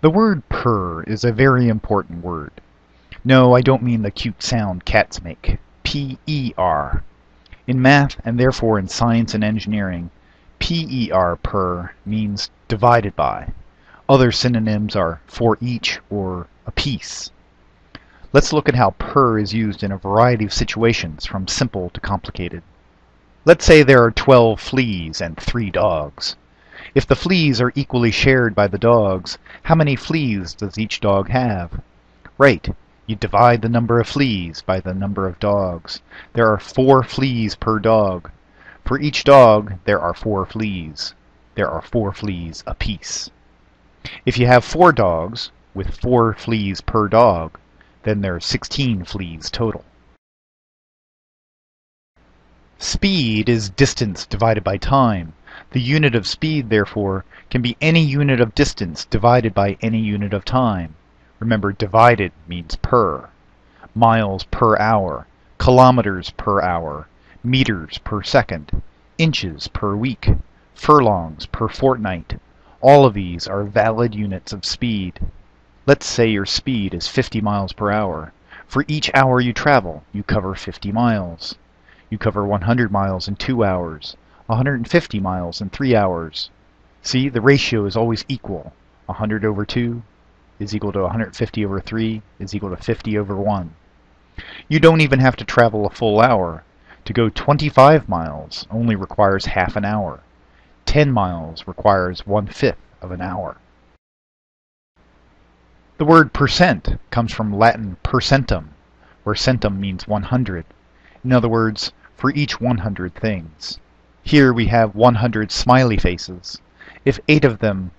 The word purr is a very important word. No, I don't mean the cute sound cats make. P-E-R. In math, and therefore in science and engineering, PER purr means divided by. Other synonyms are for each or a piece. Let's look at how purr is used in a variety of situations, from simple to complicated. Let's say there are 12 fleas and 3 dogs. If the fleas are equally shared by the dogs, how many fleas does each dog have? Right, you divide the number of fleas by the number of dogs. There are 4 fleas per dog. For each dog, there are 4 fleas. There are 4 fleas apiece. If you have 4 dogs, with 4 fleas per dog, then there are 16 fleas total. Speed is distance divided by time. The unit of speed, therefore, can be any unit of distance divided by any unit of time. Remember, divided means per. Miles per hour, kilometers per hour, meters per second, inches per week, furlongs per fortnight. All of these are valid units of speed. Let's say your speed is 50 miles per hour. For each hour you travel, you cover 50 miles. You cover 100 miles in 2 hours, 150 miles in 3 hours. See, the ratio is always equal. 100 over 2 is equal to 150 over 3 is equal to 50 over 1. You don't even have to travel a full hour. To go 25 miles only requires half an hour. 10 miles requires 1/5 of an hour. The word percent comes from Latin percentum, where centum means 100. In other words, for each 100 things. Here we have 100 smiley faces. If 8 of them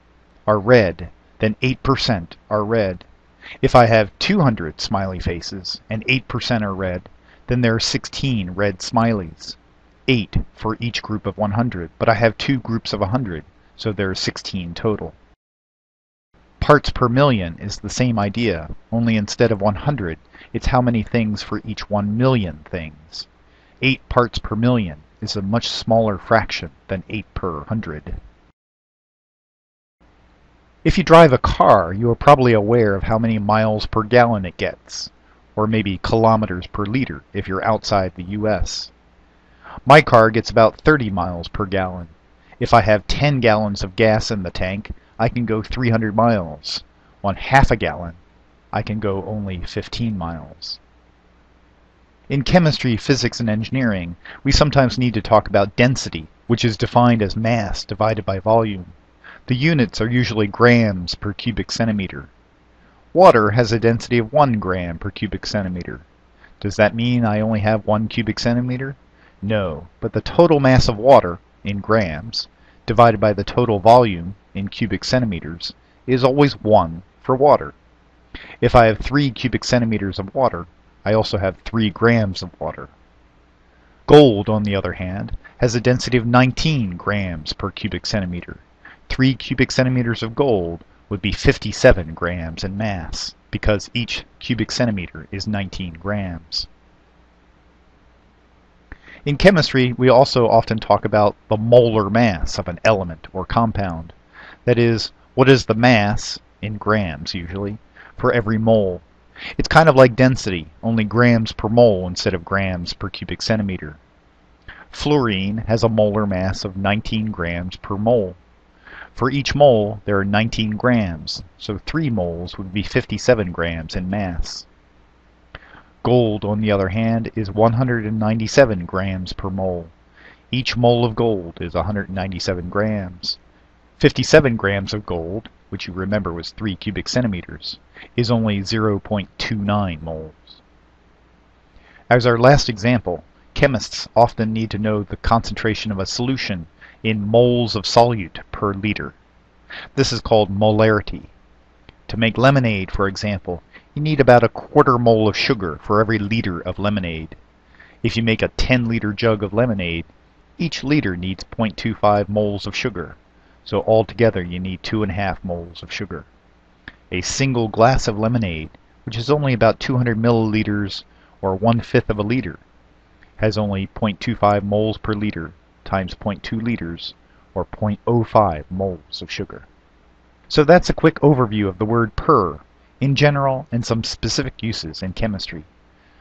are red, then 8% are red. If I have 200 smiley faces and 8% are red, then there are 16 red smileys. 8 for each group of 100, but I have 2 groups of 100, so there are 16 total. Parts per million is the same idea, only instead of 100, it's how many things for each 1 million things. 8 parts per million is a much smaller fraction than 8 per 100. If you drive a car, you are probably aware of how many miles per gallon it gets, or maybe kilometers per liter if you're outside the US. My car gets about 30 miles per gallon. If I have 10 gallons of gas in the tank, I can go 300 miles. On half a gallon, I can go only 15 miles. In chemistry, physics, and engineering, we sometimes need to talk about density, which is defined as mass divided by volume. The units are usually grams per cubic centimeter. Water has a density of 1 gram per cubic centimeter. Does that mean I only have 1 cubic centimeter? No, but the total mass of water, in grams, divided by the total volume, in cubic centimeters, is always 1 for water. If I have 3 cubic centimeters of water, I also have 3 grams of water. Gold, on the other hand, has a density of 19 grams per cubic centimeter. 3 cubic centimeters of gold would be 57 grams in mass, because each cubic centimeter is 19 grams. In chemistry, we also often talk about the molar mass of an element or compound. That is, what is the mass, in grams usually, for every mole. It's kind of like density, only grams per mole instead of grams per cubic centimeter. Fluorine has a molar mass of 19 grams per mole. For each mole, there are 19 grams, so 3 moles would be 57 grams in mass. Gold, on the other hand, is 197 grams per mole. Each mole of gold is 197 grams. 57 grams of gold, which you remember was 3 cubic centimeters, is only 0.29 moles. As our last example, chemists often need to know the concentration of a solution in moles of solute per liter. This is called molarity. To make lemonade, for example, you need about a quarter mole of sugar for every liter of lemonade. If you make a 10-liter jug of lemonade, each liter needs 0.25 moles of sugar, so altogether you need 2.5 moles of sugar. A single glass of lemonade, which is only about 200 milliliters or 1/5 of a liter, has only 0.25 moles per liter times 0.2 liters or 0.05 moles of sugar. So that's a quick overview of the word per in general and some specific uses in chemistry.